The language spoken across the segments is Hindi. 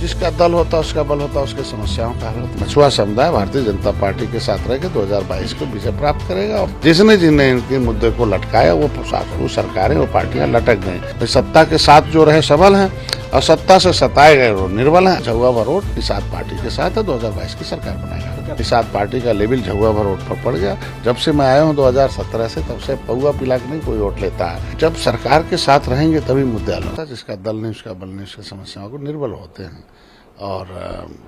जिसका दल होता उसका बल होता उसके समस्याओं का हल होता। मछुआ समुदाय भारतीय जनता पार्टी के साथ रह के 2022 को विजय प्राप्त करेगा और जिसने जिन्हें इनके मुद्दे को लटकाया वो सरकारें वो पार्टियां लटक गई। सत्ता के साथ जो रहे सबल हैं और सत्ता से सताए गए वो निर्बल हैं। झुआ भरोट निषाद पार्टी के साथ है, 2022 की सरकार बनाएगा। निषाद पार्टी का लेवल झुआ भरोट पर पड़ गया। जब से मैं आया हूँ 2017 से, तब से पौआ पिला के नहीं कोई वोट लेता है। जब सरकार के साथ रहेंगे तभी मुद्दे हल होता है। जिसका दल नहीं उसका बल नहीं, उसकी समस्याओं को निर्बल होते हैं और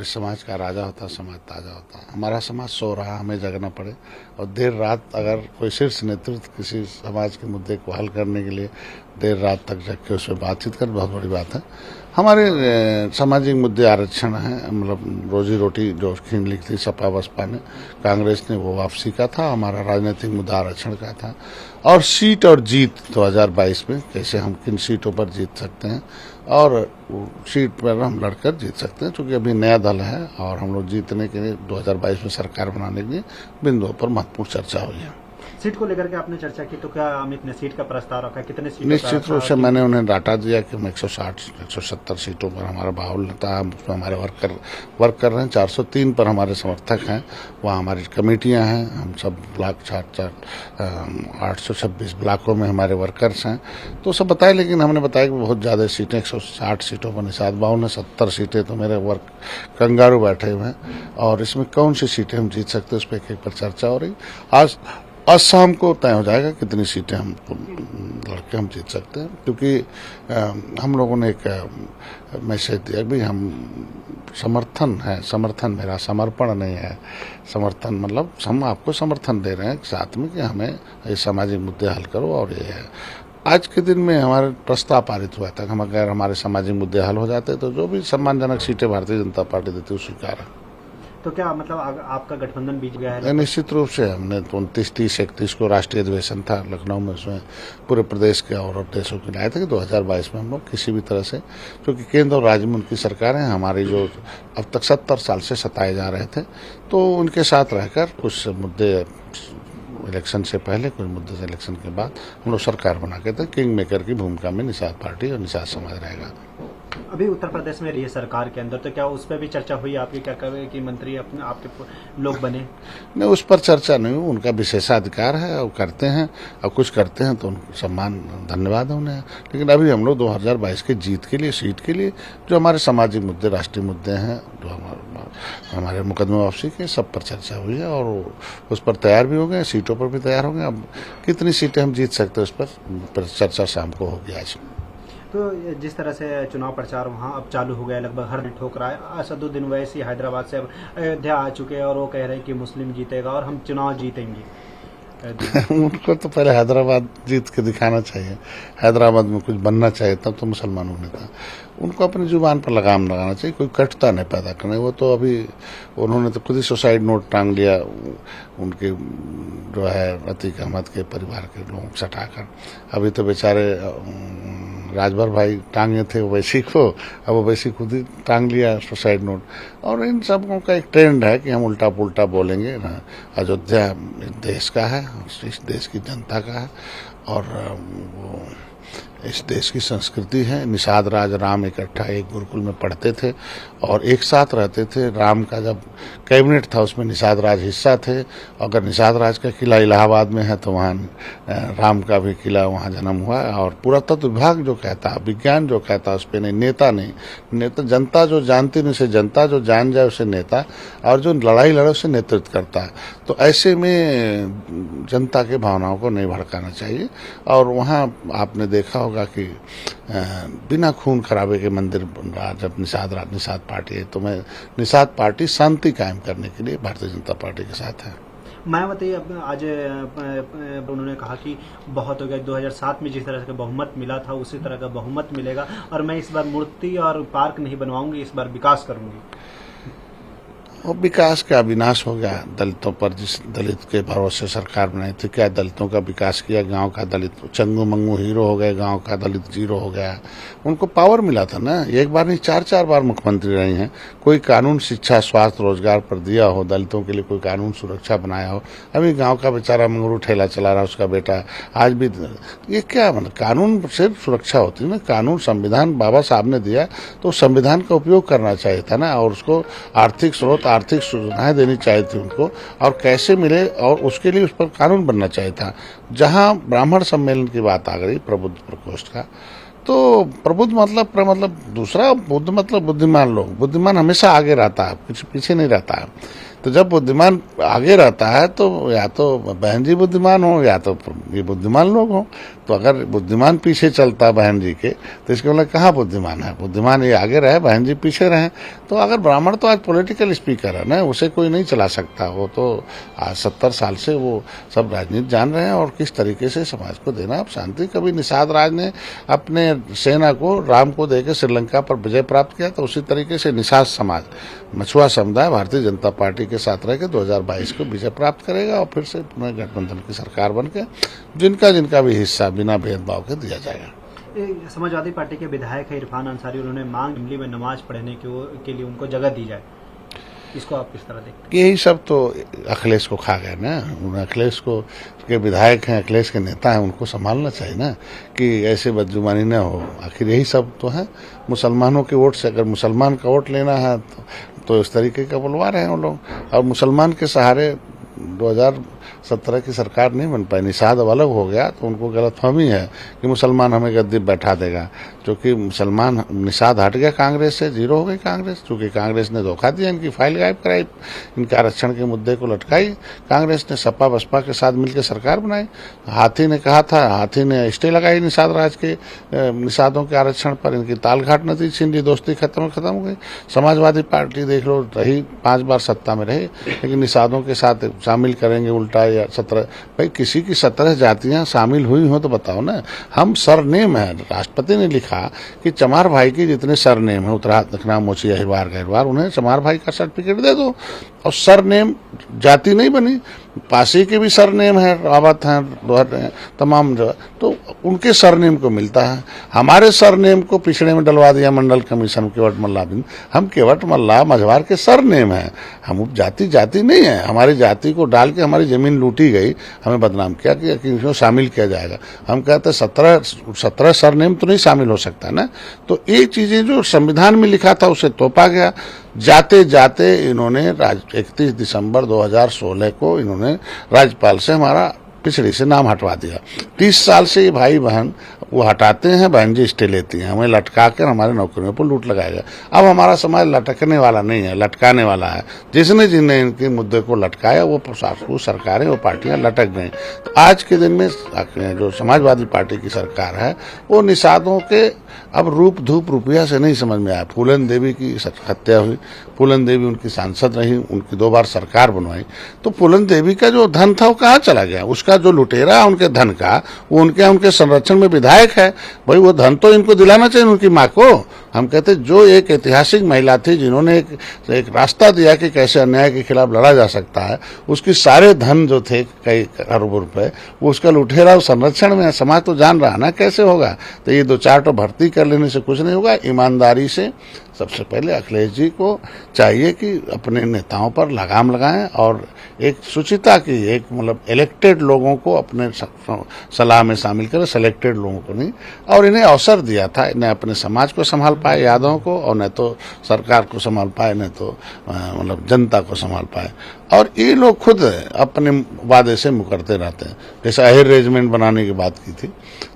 इस समाज का राजा होता है, समाज ताजा होता है। हमारा समाज सो रहा, हमें जगना पड़े और देर रात अगर कोई शीर्ष नेतृत्व किसी समाज के मुद्दे को हल करने के लिए देर रात तक जग के उसमें बातचीत कर, बहुत बड़ी बात है। हमारे सामाजिक मुद्दे आरक्षण है, मतलब रोजी रोटी जो छीन ली थी सपा बसपा ने, कांग्रेस ने, वो वापसी का था। हमारा राजनीतिक मुद्दा आरक्षण का था। और सीट और जीत 2022 में कैसे हम किन सीटों पर जीत सकते हैं और सीट पर हम लड़कर जीत सकते हैं, क्योंकि अभी नया दल है और हम लोग जीतने के लिए 2022 में सरकार बनाने के लिए बिंदुओं पर महत्वपूर्ण चर्चा हुई है। सीट को लेकर के आपने चर्चा की, तो क्या अमित ने सीट का प्रस्ताव रखा? कितने सीट? निश्चित रूप से मैंने उन्हें डाटा दिया कि हम 160-170 सीटों पर हमारा बाहुल्य था। उसमें हमारे वर्क कर रहे हैं। 403 पर हमारे समर्थक हैं, वहाँ हमारी कमेटियां हैं। हम सब ब्लॉक 826 ब्लॉकों में हमारे वर्कर्स हैं। तो सब बताए, लेकिन हमने बताया कि बहुत ज़्यादा सीटें 160 सीटों पर निषाद बाबू ने 70 सीटें, तो मेरे वर्क कंगारू बैठे हुए हैं और इसमें कौन सी सीटें हम जीत सकते हैं उस पर एक पर चर्चा हो रही। आज शाम को तय हो जाएगा कितनी सीटें हम लड़के हम जीत सकते हैं, क्योंकि हम लोगों ने एक मैसेज दिया भी हम समर्थन मेरा समर्पण नहीं है। समर्थन मतलब हम आपको समर्थन दे रहे हैं साथ में कि हमें ये सामाजिक मुद्दे हल करो। और ये है आज के दिन में हमारे प्रस्ताव पारित हुआ था, हम अगर हमारे सामाजिक मुद्दे हल हो जाते तो जो भी सम्मानजनक सीटें भारतीय जनता पार्टी देती है स्वीकार है। तो क्या मतलब आपका गठबंधन बीच गया है? निश्चित रूप से हमने 29, 30, 31 को राष्ट्रीय अधिवेशन था लखनऊ में, उसमें पूरे प्रदेश के और देशों के लाए थे कि 2022 में हम लोग किसी भी तरह से, क्योंकि केंद्र और राज्य में उनकी सरकारें हमारी जो अब तक 70 साल से सताए जा रहे थे, तो उनके साथ रहकर कुछ मुद्दे इलेक्शन से पहले, कुछ मुद्दे से इलेक्शन के बाद हम लोग सरकार बना के थे। किंग मेकर की भूमिका में निषाद पार्टी और निषाद समाज रहेगा। अभी उत्तर प्रदेश में रही है सरकार के अंदर, तो क्या उस पर भी चर्चा हुई आपकी? क्या कहे कि मंत्री अपने आपके लोग बने? नहीं, उस पर चर्चा नहीं हुई। उनका विशेषाधिकार है और करते हैं और कुछ करते हैं तो उनको सम्मान, धन्यवाद है उन्हें। लेकिन अभी हम लोग 2022 के जीत के लिए, सीट के लिए जो हमारे सामाजिक मुद्दे, राष्ट्रीय मुद्दे हैं, जो हमारे मुकदमे वापसी के, सब पर चर्चा हुई है और उस पर तैयार भी हो गए, सीटों पर भी तैयार हो गए। अब कितनी सीटें हम जीत सकते हैं उस पर चर्चा शाम को होगी आज। तो जिस तरह से चुनाव प्रचार वहाँ अब चालू हो गया, लगभग हर ठोक रहा है। असदुद्दीन ओवैसी हैदराबाद से अब अयोध्या आ चुके हैं और वो कह रहे हैं कि मुस्लिम जीतेगा और हम चुनाव जीतेंगे। उनको तो पहले हैदराबाद जीत के दिखाना चाहिए, हैदराबाद में कुछ बनना चाहिए, तब तो मुसलमानों ने था। उनको अपनी जुबान पर लगाम लगाना चाहिए, कोई कटता नहीं पैदा करने। वो तो अभी उन्होंने तो खुद ही सुसाइड नोट टांग लिया उनके जो है अतीक अहमद के परिवार के लोगों को सटाकर। अभी तो बेचारे राजभर भाई टांगे थे ओवैसी को, अब ओवैसी खुद ही टांग लिया सुसाइड नोट। और इन सबों का एक ट्रेंड है कि हम उल्टा पुल्टा बोलेंगे ना। अयोध्या देश का है, इस देश की जनता का है और वो इस देश की संस्कृति है। निषाद राज राम इकट्ठा एक गुरुकुल में पढ़ते थे और एक साथ रहते थे। राम का जब कैबिनेट था उसमें निषाद राज हिस्सा थे। अगर निषाद राज का किला इलाहाबाद में है तो वहाँ राम का भी किला वहाँ जन्म हुआ है। और पुरातत्व विभाग जो कहता है, विज्ञान जो कहता है, उस पर नहीं, नेता नहीं। नेता जनता जो जानती नहीं उसे जनता, जो जान जाए उसे नेता, और जो लड़ाई लड़े उसे नेतृत्व करता है। तो ऐसे में जनता के भावनाओं को नहीं भड़काना चाहिए। और वहाँ आपने देखा होगा कि बिना खून खराबे के मंदिर बन रहा। जब निषाद पार्टी है तो मैं निषाद पार्टी शांति कायम करने के लिए भारतीय जनता पार्टी के साथ है। मायावती आज उन्होंने कहा कि बहुत हो गया, 2007 में जिस तरह का बहुमत मिला था उसी तरह का बहुमत मिलेगा और मैं इस बार मूर्ति और पार्क नहीं बनवाऊंगी, इस बार विकास करूंगी। और विकास का विनाश हो गया दलितों पर। जिस दलित के भरोसे सरकार बनाई थी, क्या दलितों का विकास किया? गांव का दलित चंगू मंगू हीरो हो गए, गांव का दलित जीरो हो गया। उनको पावर मिला था ना, एक बार नहीं 4-4 बार मुख्यमंत्री रही हैं। कोई कानून शिक्षा स्वास्थ्य रोजगार पर दिया हो, दलितों के लिए कोई कानून सुरक्षा बनाया हो? अभी गाँव का बेचारा मंगरू ठेला चला रहा, उसका बेटा आज भी। ये क्या मतलब कानून सिर्फ सुरक्षा होती है ना? कानून संविधान बाबा साहब ने दिया तो संविधान का उपयोग करना चाहिए था ना, और उसको आर्थिक स्रोत आर्थिक सुविधाएं देनी चाहिए थी उनको, और कैसे मिले और उसके लिए उस पर कानून बनना चाहिए था। जहां ब्राह्मण सम्मेलन की बात आ गई प्रबुद्ध प्रकोष्ठ का, तो प्रबुद्ध मतलब दूसरा, बुद्ध मतलब बुद्धिमान लोग। बुद्धिमान हमेशा आगे रहता है, पीछे नहीं रहता है। तो जब बुद्धिमान आगे रहता है तो या तो बहन जी बुद्धिमान हो या तो ये बुद्धिमान लोग हो। तो अगर बुद्धिमान पीछे चलता है बहन जी के, तो इसके मतलब कहाँ बुद्धिमान है? बुद्धिमान ये आगे रहे, बहन जी पीछे रहे। तो अगर ब्राह्मण तो आज पॉलिटिकल स्पीकर है ना, उसे कोई नहीं चला सकता। वो तो आज 70 साल से वो सब राजनीति जान रहे हैं और किस तरीके से समाज को देना। अब शांति कभी निषाद राज ने अपने सेना को राम को देकर श्रीलंका पर विजय प्राप्त किया, तो उसी तरीके से निषाद समाज मछुआ समुदाय भारतीय जनता पार्टी के साथ रह के 2022 को विजय प्राप्त करेगा और फिर से पुनः गठबंधन की सरकार बन के जिनका भी हिस्सा बिना भेदभाव के दिया जाएगा। समाजवादी पार्टी के विधायक है इरफान अंसारी, उन्होंने मांग असेंबली में नमाज पढ़ने के लिए उनको जगह दी जाए। इसको आप किस तरह देखते हैं? यही सब तो अखिलेश को खा गए ना। उन अखिलेश को के विधायक हैं, अखिलेश के नेता हैं, उनको संभालना चाहिए ना कि ऐसे बदजुबानी न हो। आखिर यही सब तो है। मुसलमानों के वोट से, अगर मुसलमान का वोट लेना है तो इस तरीके का बुलवा रहे हैं वो लोग। और मुसलमान के सहारे 2017 की सरकार नहीं बन पाई। निषाद अब अलग हो गया तो उनको गलतफहमी है कि मुसलमान हमें गद्दी बैठा देगा, क्योंकि मुसलमान निषाद हट गया कांग्रेस से, जीरो हो गई कांग्रेस, क्योंकि कांग्रेस ने धोखा दिया, इनकी फाइल गायब कराई, इनके आरक्षण के मुद्दे को लटकाई। कांग्रेस ने सपा बसपा के साथ मिलकर सरकार बनाई। हाथी ने कहा था, हाथी ने स्टे लगाई निषाद राज के निषादों के आरक्षण पर, इनकी तालघाट नदी छीन ली, दोस्ती खत्म हो गई। समाजवादी पार्टी देख लो, रही 5 बार सत्ता में रही, लेकिन निषादों के साथ शामिल करेंगे उल्टा या 17। भाई किसी की 17 जातियां शामिल हुई हो तो बताओ ना। हम सरनेम है, राष्ट्रपति ने लिखा कि चमार भाई की जितने सरनेम है, उत्तरा दक्षिणा मोची अहिरवार गहिरवार, उन्हें चमार भाई का सर्टिफिकेट दे दो। और सरनेम जाति नहीं बनी। पासी के भी सरनेम है, रावत हैं, तमाम जो, तो उनके सरनेम को मिलता है। हमारे सरनेम को पिछड़े में डलवा दिया मंडल कमीशन, केवट मल्ला बिन। हम केवट मल्ला मझवार के सरनेम है, हम उपजाति जाति नहीं है। हमारी जाति को डाल के हमारी जमीन लूटी गई, हमें बदनाम किया कि इसमें शामिल किया जाएगा। हम कहते 17 सरनेम तो नहीं शामिल हो सकता ना। तो ये चीजें जो संविधान में लिखा था उसे तोपा गया। जाते जाते इन्होंने 31 दिसंबर 2016 को इन्होंने राज्यपाल से हमारा पिछड़ी से नाम हटवा दिया। 30 साल से ये भाई बहन वो हटाते हैं, बहन जी स्टे लेती हैं, हमें लटका कर हमारे नौकरियों पर लूट लगाएगा। अब हमारा समाज लटकने वाला नहीं है, लटकाने वाला है। जिसने जिन्हें इनके मुद्दे को लटकाया वो सरकारें, वो पार्टियां लटक गई। तो आज के दिन में जो समाजवादी पार्टी की सरकार है वो निषादों के अब रूप धूप रुपया से नहीं समझ में आया। फूलन देवी की हत्या हुई, फूलन देवी उनकी सांसद रही, उनकी 2 बार सरकार बनवाई। तो फूलन देवी का जो धन था वो कहाँ चला गया? उसका जो लुटेरा उनके धन का, वो उनके संरक्षण में विधायक है। भाई वो धन तो इनको दिलाना चाहिए उनकी माँ को। हम कहते जो एक ऐतिहासिक महिला थी जिन्होंने एक रास्ता दिया कि कैसे अन्याय के खिलाफ लड़ा जा सकता है, उसकी सारे धन जो थे कई अरबों रुपए, वो उसका लुटेरा संरक्षण में है। समाज तो जान रहा ना कैसे होगा। तो ये 2-4 तो भर्ती कर लेने से कुछ नहीं होगा। ईमानदारी से सबसे पहले अखिलेश जी को चाहिए कि अपने नेताओं पर लगाम लगाएं और एक शुचिता की, एक मतलब इलेक्टेड लोगों को अपने सलाह में शामिल करें, सेलेक्टेड लोगों को नहीं। और इन्हें अवसर दिया था, इन्हें अपने समाज को संभाल पाए यादवों को, और न तो सरकार को संभाल पाए, न तो मतलब जनता को संभाल पाए। और ये लोग खुद अपने वादे से मुकरते रहते हैं। जैसे अहिर रेजिमेंट बनाने की बात की थी,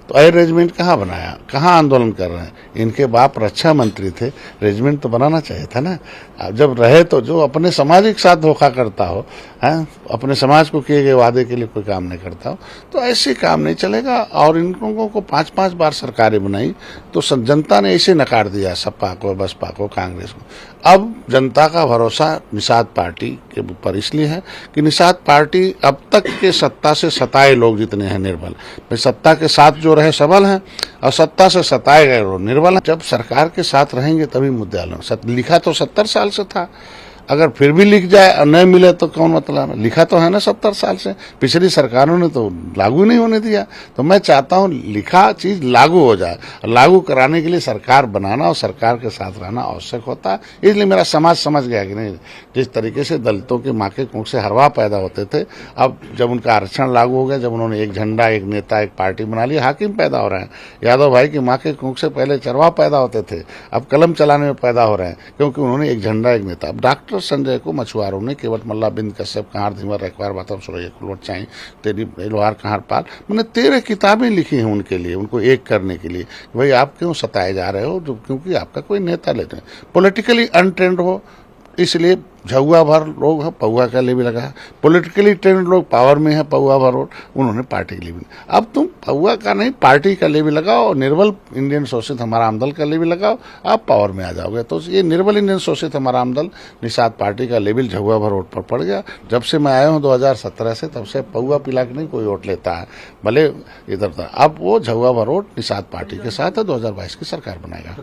तो अहिर रेजिमेंट कहाँ बनाया, कहाँ आंदोलन कर रहे हैं? इनके बाप रक्षा मंत्री थे, रेजिमेंट तो बनाना चाहिए था ना। अब जब रहे तो जो अपने समाज के साथ धोखा करता हो, है अपने समाज को किए गए वादे के लिए कोई काम नहीं करता हो, तो ऐसे काम नहीं चलेगा। और इन लोगों को 5-5 बार सरकारें बनाई तो जनता ने ऐसे नकार दिया, सपा को, बसपा को, कांग्रेस को। अब जनता का भरोसा निषाद पार्टी के ऊपर इसलिए है कि निषाद पार्टी अब तक के सत्ता से सताए लोग जितने हैं निर्बल, सत्ता के साथ जो रहे सबल हैं और सत्ता से सताए गए लोग निर्बल हैं। जब सरकार के साथ रहेंगे तभी मुद्दे हल होंगे। लिखा तो 70 साल से था। अगर फिर भी लिख जाए और नहीं मिले तो कौन मतलब है? लिखा तो है ना 70 साल से, पिछली सरकारों ने तो लागू नहीं होने दिया। तो मैं चाहता हूं लिखा चीज लागू हो जाए, लागू कराने के लिए सरकार बनाना और सरकार के साथ रहना आवश्यक होता है। इसलिए मेरा समाज समझ गया कि नहीं, जिस तरीके से दलितों के माँ के कोख से हरवा पैदा होते थे, अब जब उनका आरक्षण लागू हो गया, जब उन्होंने एक झंडा, एक नेता, एक पार्टी बना ली, हाकिम पैदा हो रहे हैं। यादव भाई की माँ के कोख से पहले चरवाह पैदा होते थे, अब कलम चलाने में पैदा हो रहे हैं, क्योंकि उन्होंने एक झंडा, एक नेता। अब डॉक्टर संजय को मछुआरों ने केवट मल्ला बिंद कश्यप कहार धीवर रखवार बातम सुरैया कुलवट चाई तेरी लोहार कहार पाल, मैंने 13 किताबें लिखी हैं उनके लिए, उनको एक करने के लिए। भाई आप क्यों सताए जा रहे हो? क्योंकि आपका कोई नेता लेते हैं, पॉलिटिकली अनट्रेंड हो, इसलिए झुआ भर लोग है, पौआ का लिए भी लगा है। पॉलिटिकली ट्रेंड लोग पावर में है, पौआ भर वोट उन्होंने पार्टी के लिए भी। अब तुम पौआ का नहीं, पार्टी का लिए भी लगाओ, निर्बल इंडियन शोषित हमारा आमदल का लिए भी लगाओ, आप पावर में आ जाओगे। तो ये निर्बल इंडियन शोषित हमारा आमदल निषाद पार्टी का लेवल झुआ भर वोट पर पड़ गया। जब से मैं आया हूँ 2017 से, तब से पौआ पिला के नहीं कोई वोट लेता है, भले इधर था। अब वो झुआ भर वोट निषाद पार्टी के साथ है, 2022 की सरकार बनाएगा।